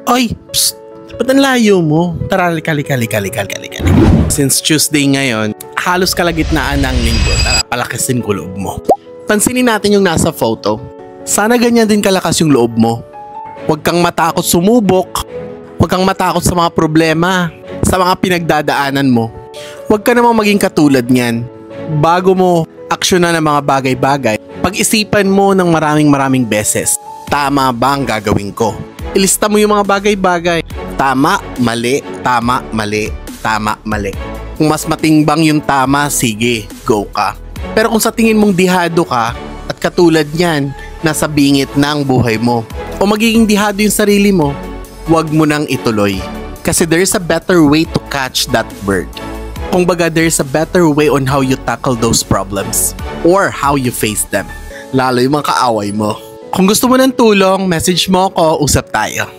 Oy, psst. Ba't ang layo mo? Tara, halika. Since Tuesday ngayon, halos kalagitnaan ng linggo. Tara, palakasin ko loob mo. Pansinin natin yung nasa photo. Sana ganyan din kalakas yung loob mo. Huwag kang matakot sumubok. Huwag kang matakot sa mga problema, sa mga pinagdadaanan mo. Huwag ka namang maging katulad niyan. Bago mo aksyonan ng mga bagay-bagay, pag-isipan mo ng maraming beses. Tama ba ang gagawin ko? Ilista mo yung mga bagay-bagay. Tama, mali, tama, mali, tama, mali. Kung mas matimbang yung tama, sige, go ka. Pero kung sa tingin mong dihado ka at katulad niyan, nasa bingit na ang buhay mo o magiging dihado yung sarili mo, huwag mo nang ituloy. Kasi there's a better way to catch that bird. Kung baga, there's a better way on how you tackle those problems or how you face them. Lalo yung mga kaaway mo. Kung gusto mo ng tulong, message mo ako, usap tayo.